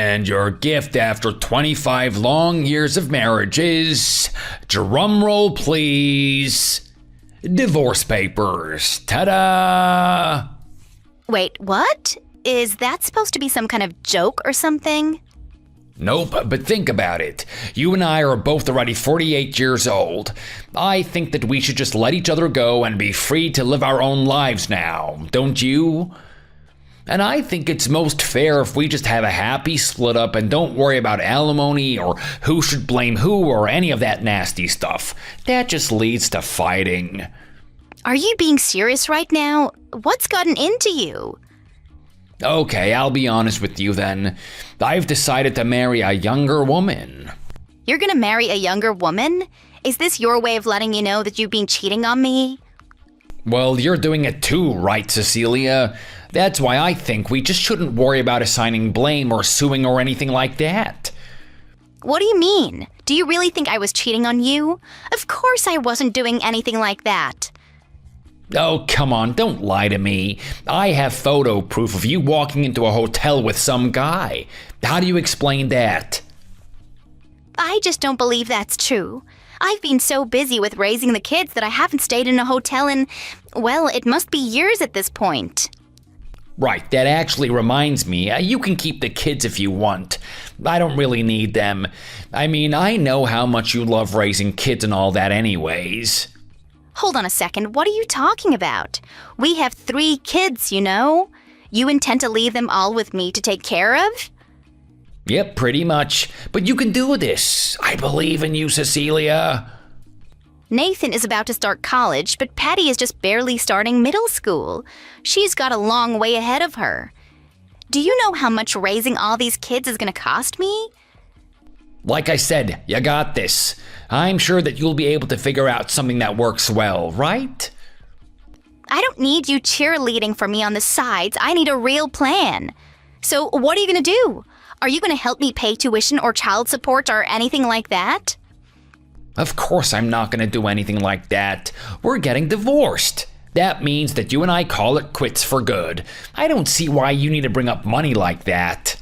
And your gift after 25 long years of marriage is, drumroll please, divorce papers. Ta-da! Wait, what? Is that supposed to be some kind of joke or something? Nope, but think about it. You and I are both already 48 years old. I think that we should just let each other go and be free to live our own lives now, don't you? And I think it's most fair if we just have a happy split up and don't worry about alimony or who should blame who or any of that nasty stuff. That just leads to fighting. Are you being serious right now? What's gotten into you? Okay, I'll be honest with you then. I've decided to marry a younger woman. You're gonna marry a younger woman? Is this your way of letting you know that you've been cheating on me? Well, you're doing it too, right, Cecilia? That's why I think we just shouldn't worry about assigning blame or suing or anything like that. What do you mean? Do you really think I was cheating on you? Of course I wasn't doing anything like that. Oh, come on, don't lie to me. I have photo proof of you walking into a hotel with some guy. How do you explain that? I just don't believe that's true. I've been so busy with raising the kids that I haven't stayed in a hotel in, well, it must be years at this point. Right, that actually reminds me, you can keep the kids if you want. I don't really need them. I mean, I know how much you love raising kids and all that anyways. Hold on a second, what are you talking about? We have 3 kids, you know? You intend to leave them all with me to take care of? Yep, pretty much. But you can do this. I believe in you, Cecilia. Nathan is about to start college, but Patty is just barely starting middle school. She's got a long way ahead of her. Do you know how much raising all these kids is going to cost me? Like I said, you got this. I'm sure that you'll be able to figure out something that works well, right? I don't need you cheerleading for me on the sides. I need a real plan. So what are you going to do? Are you going to help me pay tuition or child support or anything like that? Of course I'm not going to do anything like that. We're getting divorced. That means that you and I call it quits for good. I don't see why you need to bring up money like that.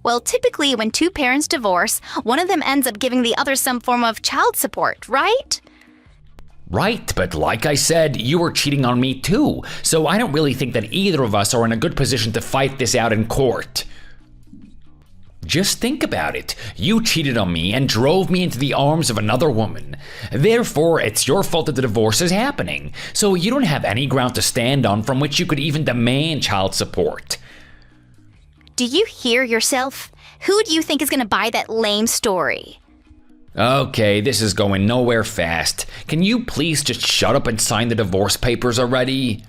Well, typically when 2 parents divorce, one of them ends up giving the other some form of child support, right? Right, but like I said, you were cheating on me too, so I don't really think that either of us are in a good position to fight this out in court. Just think about it. You cheated on me and drove me into the arms of another woman. Therefore, it's your fault that the divorce is happening, so you don't have any ground to stand on from which you could even demand child support. Do you hear yourself? Who do you think is going to buy that lame story? Okay, this is going nowhere fast. Can you please just shut up and sign the divorce papers already?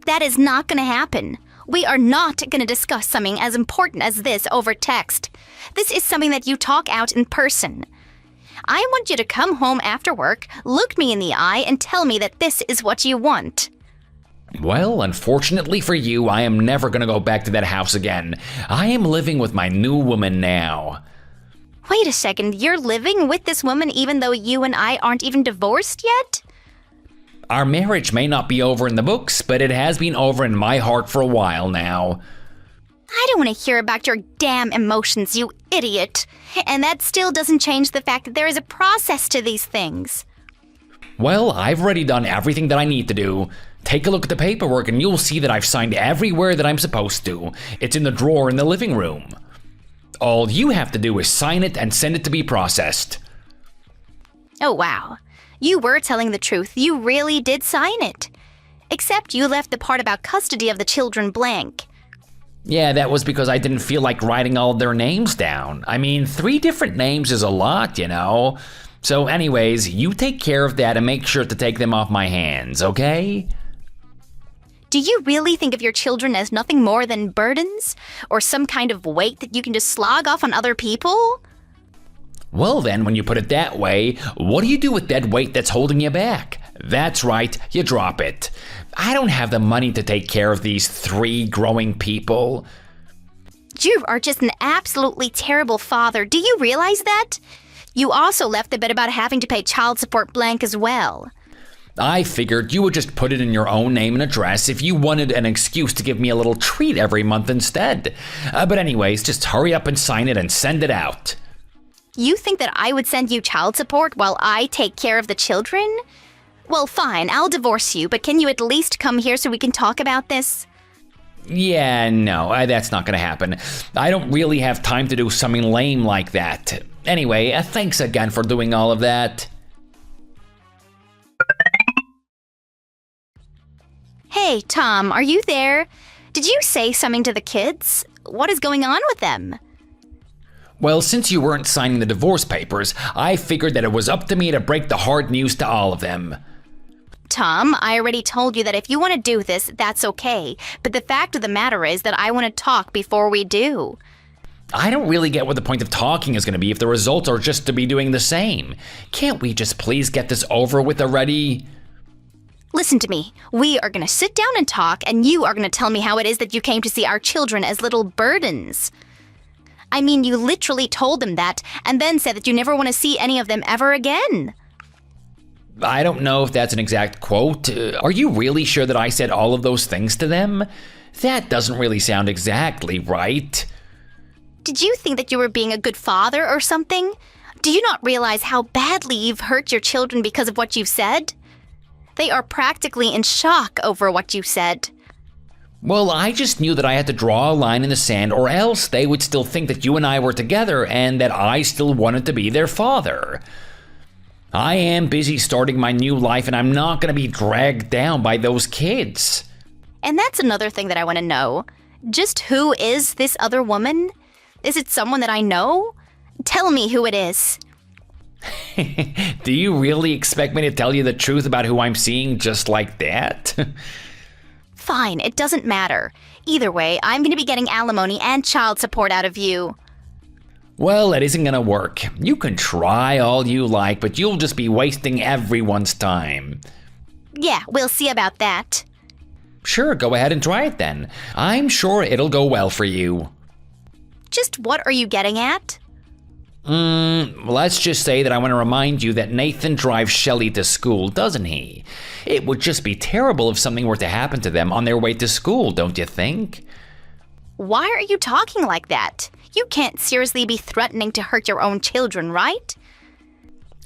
That is not going to happen. We are not going to discuss something as important as this over text. This is something that you talk out in person. I want you to come home after work, look me in the eye, and tell me that this is what you want. Well, unfortunately for you, I am never going to go back to that house again. I am living with my new woman now. Wait a second, you're living with this woman even though you and I aren't even divorced yet? Our marriage may not be over in the books, but it has been over in my heart for a while now. I don't want to hear about your damn emotions, you idiot. And that still doesn't change the fact that there is a process to these things. Well, I've already done everything that I need to do. Take a look at the paperwork and you'll see that I've signed everywhere that I'm supposed to. It's in the drawer in the living room. All you have to do is sign it and send it to be processed. Oh, wow. You were telling the truth. You really did sign it. Except you left the part about custody of the children blank. Yeah, that was because I didn't feel like writing all their names down. I mean, 3 different names is a lot, you know. So anyways, you take care of that and make sure to take them off my hands, okay? Do you really think of your children as nothing more than burdens? Or some kind of weight that you can just slog off on other people? Well then, when you put it that way, what do you do with that weight that's holding you back? That's right, you drop it. I don't have the money to take care of these 3 growing people. You are just an absolutely terrible father. Do you realize that? You also left the bit about having to pay child support blank as well. I figured you would just put it in your own name and address if you wanted an excuse to give me a little treat every month instead. But anyways, just hurry up and sign it and send it out. You think that I would send you child support while I take care of the children? Well, fine, I'll divorce you, but can you at least come here so we can talk about this? Yeah, no, that's not gonna happen. I don't really have time to do something lame like that. Anyway, thanks again for doing all of that. Hey, Tom, are you there? Did you say something to the kids? What is going on with them? Well, since you weren't signing the divorce papers, I figured that it was up to me to break the hard news to all of them. Tom, I already told you that if you want to do this, that's okay. But the fact of the matter is that I want to talk before we do. I don't really get what the point of talking is going to be if the results are just to be doing the same. Can't we just please get this over with already? Listen to me. We are going to sit down and talk, and you are going to tell me how it is that you came to see our children as little burdens. I mean, you literally told them that, and then said that you never want to see any of them ever again. I don't know if that's an exact quote. Are you really sure that I said all of those things to them? That doesn't really sound exactly right. Did you think that you were being a good father or something? Do you not realize how badly you've hurt your children because of what you've said? They are practically in shock over what you said. Well, I just knew that I had to draw a line in the sand, or else they would still think that you and I were together and that I still wanted to be their father. I am busy starting my new life, and I'm not going to be dragged down by those kids. And that's another thing that I want to know. Just who is this other woman? Is it someone that I know? Tell me who it is. Do you really expect me to tell you the truth about who I'm seeing just like that? Fine, it doesn't matter. Either way, I'm going to be getting alimony and child support out of you. Well, it isn't going to work. You can try all you like, but you'll just be wasting everyone's time. Yeah, we'll see about that. Sure, go ahead and try it then. I'm sure it'll go well for you. Just what are you getting at? Let's just say that I want to remind you that Nathan drives Shelley to school, doesn't he? It would just be terrible if something were to happen to them on their way to school, don't you think? Why are you talking like that? You can't seriously be threatening to hurt your own children, right?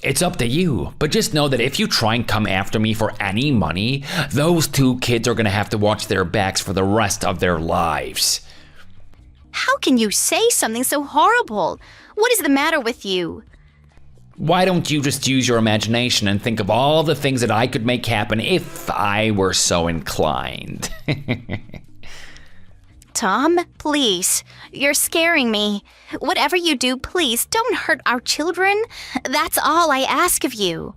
It's up to you, but just know that if you try and come after me for any money, those two kids are going to have to watch their backs for the rest of their lives. How can you say something so horrible? What is the matter with you? Why don't you just use your imagination and think of all the things that I could make happen if I were so inclined? Tom, please. You're scaring me. Whatever you do, please don't hurt our children. That's all I ask of you.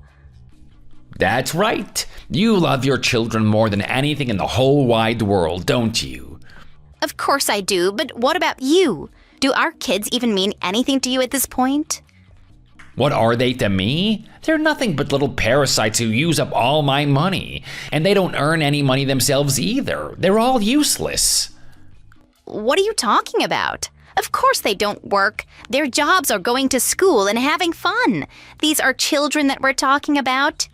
That's right. You love your children more than anything in the whole wide world, don't you? Of course I do, but what about you? Do our kids even mean anything to you at this point? What are they to me? They're nothing but little parasites who use up all my money. And they don't earn any money themselves either. They're all useless. What are you talking about? Of course they don't work. Their jobs are going to school and having fun. These are children that we're talking about.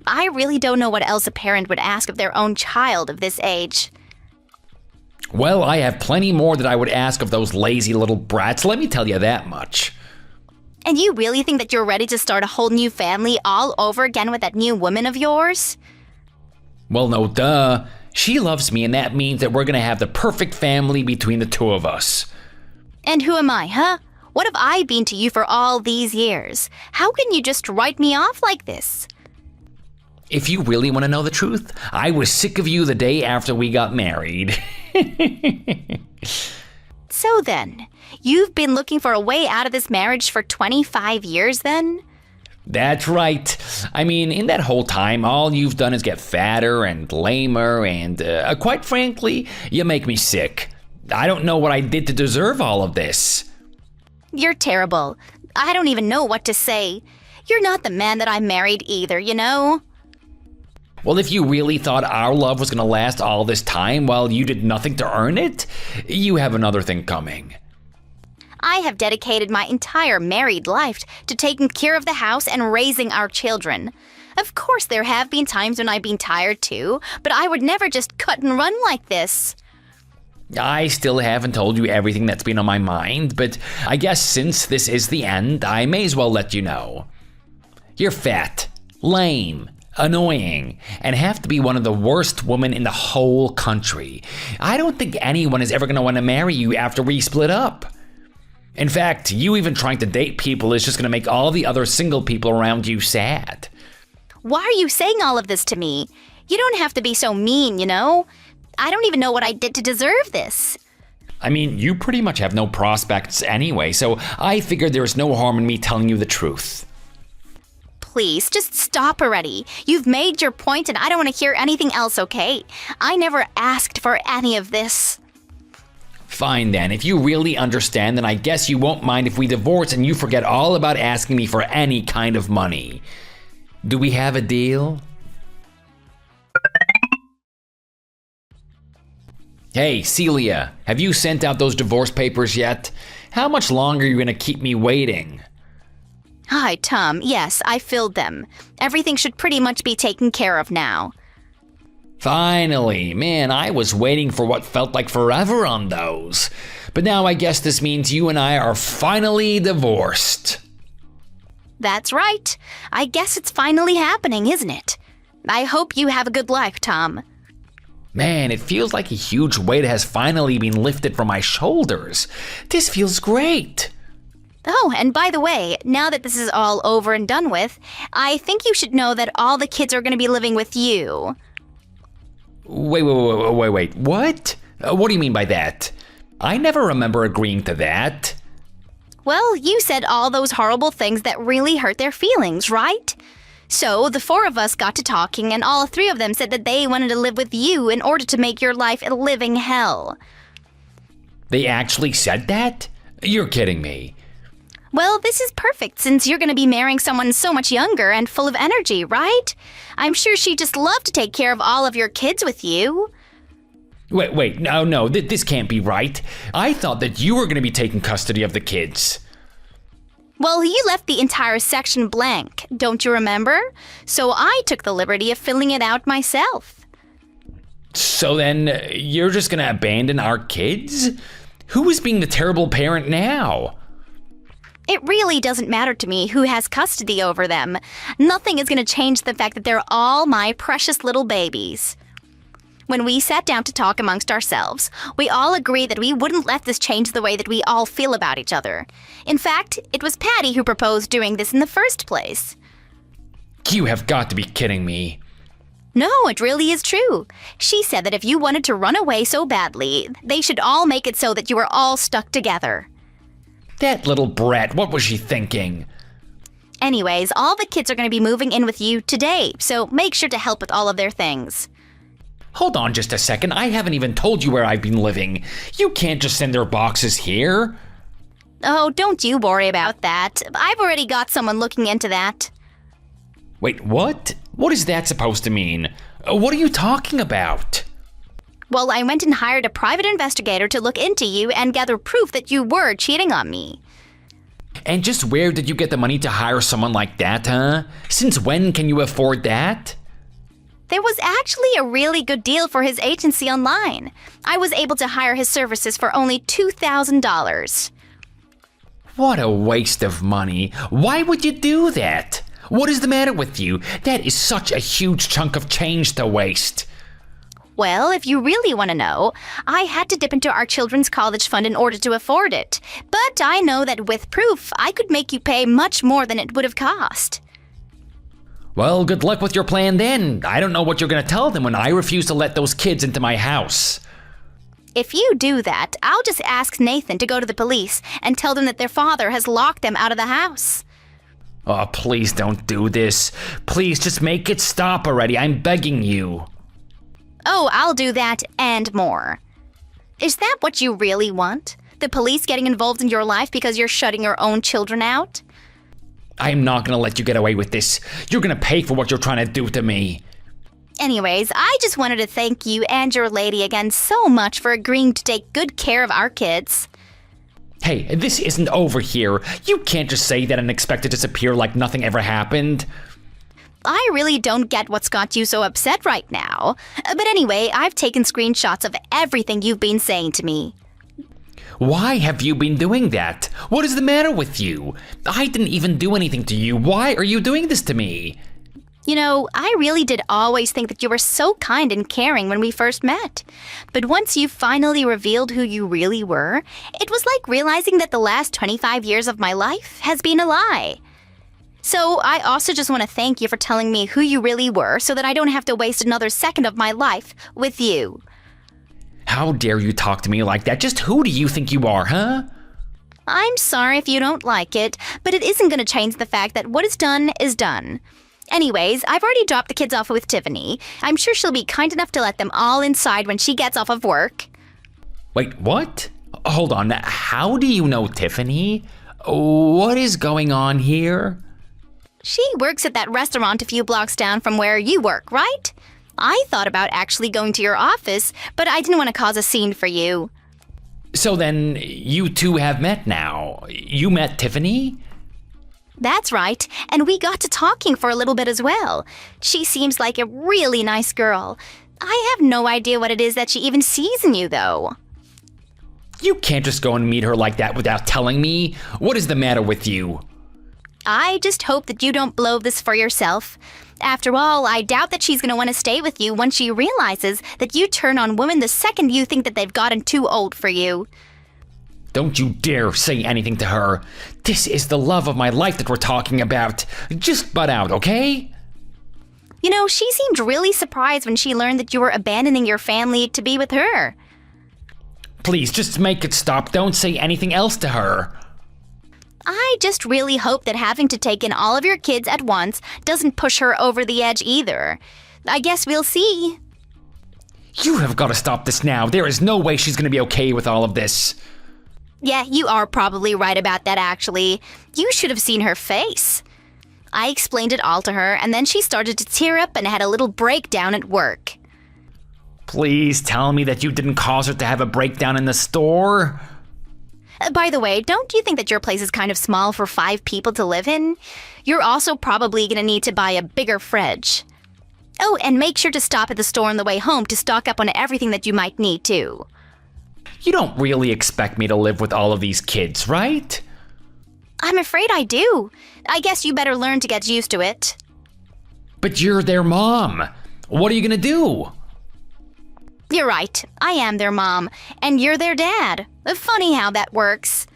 I really don't know what else a parent would ask of their own child of this age. Well, I have plenty more that I would ask of those lazy little brats, let me tell you that much. And you really think that you're ready to start a whole new family all over again with that new woman of yours? Well, no, duh. She loves me, and that means that we're gonna have the perfect family between the two of us. And who am I, huh? What have I been to you for all these years? How can you just write me off like this? If you really want to know the truth, I was sick of you the day after we got married. So then, you've been looking for a way out of this marriage for 25 years then? That's right. I mean, in that whole time, all you've done is get fatter and lamer, and quite frankly, you make me sick. I don't know what I did to deserve all of this. You're terrible. I don't even know what to say. You're not the man that I married either, you know? Well, if you really thought our love was going to last all this time while you did nothing to earn it, you have another thing coming. I have dedicated my entire married life to taking care of the house and raising our children. Of course, there have been times when I've been tired too, but I would never just cut and run like this. I still haven't told you everything that's been on my mind, but I guess since this is the end, I may as well let you know. You're fat, lame, annoying, and have to be one of the worst women in the whole country. I don't think anyone is ever going to want to marry you after we split up. In fact, you even trying to date people is just going to make all the other single people around you sad. Why are you saying all of this to me? You don't have to be so mean, you know? I don't even know what I did to deserve this. I mean, you pretty much have no prospects anyway, so I figured there is no harm in me telling you the truth. Please, just stop already. You've made your point and I don't want to hear anything else, okay? I never asked for any of this. Fine then, if you really understand, then I guess you won't mind if we divorce and you forget all about asking me for any kind of money. Do we have a deal? Hey, Celia, have you sent out those divorce papers yet? How much longer are you gonna keep me waiting? Hi, Tom. Yes, I filled them. Everything should pretty much be taken care of now. Finally, man, I was waiting for what felt like forever on those. But now I guess this means you and I are finally divorced. That's right. I guess it's finally happening, isn't it? I hope you have a good life, Tom. Man, it feels like a huge weight has finally been lifted from my shoulders. This feels great. Oh, and by the way, now that this is all over and done with, I think you should know that all the kids are going to be living with you. Wait, what? What do you mean by that? I never remember agreeing to that. Well, you said all those horrible things that really hurt their feelings, right? So, the four of us got to talking, and all three of them said that they wanted to live with you in order to make your life a living hell. They actually said that? You're kidding me. Well, this is perfect since you're going to be marrying someone so much younger and full of energy, right? I'm sure she'd just love to take care of all of your kids with you. Wait, no, this can't be right. I thought that you were going to be taking custody of the kids. Well, you left the entire section blank, don't you remember? So I took the liberty of filling it out myself. So then, you're just going to abandon our kids? Who is being the terrible parent now? It really doesn't matter to me who has custody over them. Nothing is going to change the fact that they're all my precious little babies. When we sat down to talk amongst ourselves, we all agreed that we wouldn't let this change the way that we all feel about each other. In fact, it was Patty who proposed doing this in the first place. You have got to be kidding me. No, it really is true. She said that if you wanted to run away so badly, they should all make it so that you were all stuck together. That little brat, what was she thinking? Anyways, all the kids are going to be moving in with you today, so make sure to help with all of their things. Hold on just a second, I haven't even told you where I've been living. You can't just send their boxes here. Oh, don't you worry about that. I've already got someone looking into that. Wait, what? What is that supposed to mean? What are you talking about? Well, I went and hired a private investigator to look into you and gather proof that you were cheating on me. And just where did you get the money to hire someone like that, huh? Since when can you afford that? There was actually a really good deal for his agency online. I was able to hire his services for only $2,000. What a waste of money. Why would you do that? What is the matter with you? That is such a huge chunk of change to waste. Well, if you really want to know, I had to dip into our children's college fund in order to afford it. But I know that with proof, I could make you pay much more than it would have cost. Well, good luck with your plan then. I don't know what you're going to tell them when I refuse to let those kids into my house. If you do that, I'll just ask Nathan to go to the police and tell them that their father has locked them out of the house. Oh, please don't do this. Please just make it stop already. I'm begging you. Oh, I'll do that and more. Is that what you really want? The police getting involved in your life because you're shutting your own children out? I'm not going to let you get away with this. You're going to pay for what you're trying to do to me. Anyways, I just wanted to thank you and your lady again so much for agreeing to take good care of our kids. Hey, this isn't over here. You can't just say that and expect to disappear like nothing ever happened. I really don't get what's got you so upset right now. But anyway, I've taken screenshots of everything you've been saying to me. Why have you been doing that? What is the matter with you? I didn't even do anything to you. Why are you doing this to me? You know, I really did always think that you were so kind and caring when we first met. But once you finally revealed who you really were, it was like realizing that the last 25 years of my life has been a lie. So I also just want to thank you for telling me who you really were so that I don't have to waste another second of my life with you. How dare you talk to me like that? Just who do you think you are, huh? I'm sorry if you don't like it, but it isn't going to change the fact that what is done is done. Anyways, I've already dropped the kids off with Tiffany. I'm sure she'll be kind enough to let them all inside when she gets off of work. Wait, what? Hold on, how do you know Tiffany? What is going on here? She works at that restaurant a few blocks down from where you work, right? I thought about actually going to your office, but I didn't want to cause a scene for you. So then, you two have met now. You met Tiffany? That's right, and we got to talking for a little bit as well. She seems like a really nice girl. I have no idea what it is that she even sees in you, though. You can't just go and meet her like that without telling me. What is the matter with you? I just hope that you don't blow this for yourself. After all, I doubt that she's going to want to stay with you once she realizes that you turn on women the second you think that they've gotten too old for you. Don't you dare say anything to her. This is the love of my life that we're talking about. Just butt out, okay? You know, she seemed really surprised when she learned that you were abandoning your family to be with her. Please, just make it stop. Don't say anything else to her. I just really hope that having to take in all of your kids at once doesn't push her over the edge either. I guess we'll see. You have got to stop this now. There is no way she's going to be okay with all of this. Yeah, you are probably right about that, actually. You should have seen her face. I explained it all to her, and then she started to tear up and had a little breakdown at work. Please tell me that you didn't cause her to have a breakdown in the store. By the way, don't you think that your place is kind of small for 5 people to live in? You're also probably going to need to buy a bigger fridge. Oh, and make sure to stop at the store on the way home to stock up on everything that you might need too. You don't really expect me to live with all of these kids, right? I'm afraid I do. I guess you better learn to get used to it. But you're their mom. What are you going to do? You're right. I am their mom, and you're their dad. Funny how that works.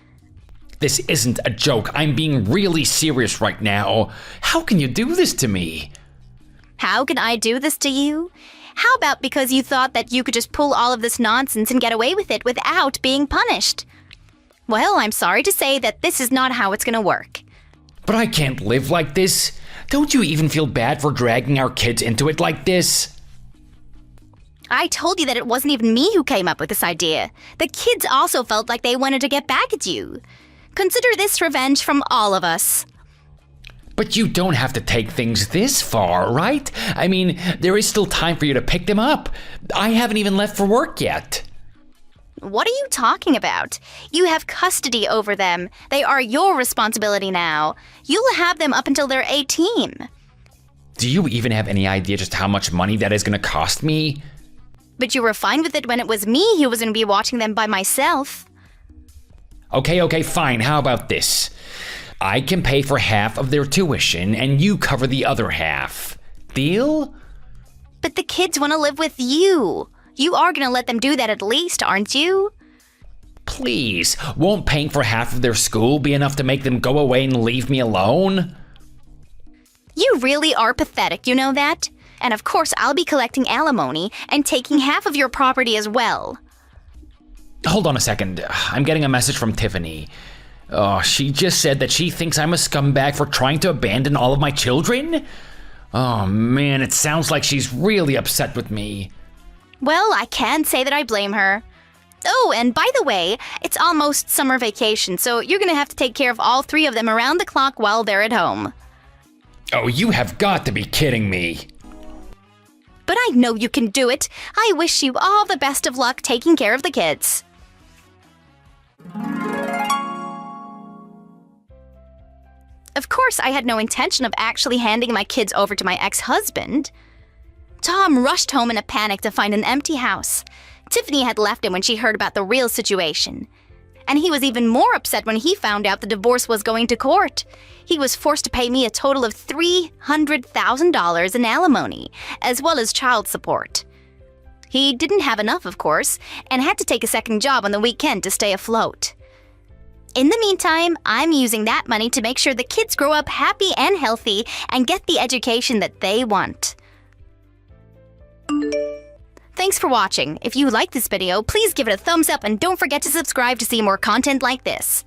This isn't a joke. I'm being really serious right now. How can you do this to me? How can I do this to you? How about because you thought that you could just pull all of this nonsense and get away with it without being punished? Well, I'm sorry to say that this is not how it's going to work. But I can't live like this. Don't you even feel bad for dragging our kids into it like this? I told you that it wasn't even me who came up with this idea. The kids also felt like they wanted to get back at you. Consider this revenge from all of us. But you don't have to take things this far, right? I mean, there is still time for you to pick them up. I haven't even left for work yet. What are you talking about? You have custody over them. They are your responsibility now. You'll have them up until they're 18. Do you even have any idea just how much money that is going to cost me? But you were fine with it when it was me who was going to be watching them by myself. Okay, fine. How about this? I can pay for half of their tuition and you cover the other half. Deal? But the kids want to live with you. You are going to let them do that at least, aren't you? Please, won't paying for half of their school be enough to make them go away and leave me alone? You really are pathetic, you know that? And of course, I'll be collecting alimony and taking half of your property as well. Hold on a second. I'm getting a message from Tiffany. Oh, she just said that she thinks I'm a scumbag for trying to abandon all of my children? Oh man, it sounds like she's really upset with me. Well, I can't say that I blame her. Oh, and by the way, it's almost summer vacation, so you're gonna have to take care of all 3 of them around the clock while they're at home. Oh, you have got to be kidding me. But I know you can do it. I wish you all the best of luck taking care of the kids. Of course, I had no intention of actually handing my kids over to my ex-husband. Tom rushed home in a panic to find an empty house. Tiffany had left him when she heard about the real situation. And he was even more upset when he found out the divorce was going to court. He was forced to pay me a total of $300,000 in alimony, as well as child support. He didn't have enough, of course, and had to take a second job on the weekend to stay afloat. In the meantime, I'm using that money to make sure the kids grow up happy and healthy and get the education that they want. Thanks for watching. If you liked this video, please give it a thumbs up and don't forget to subscribe to see more content like this.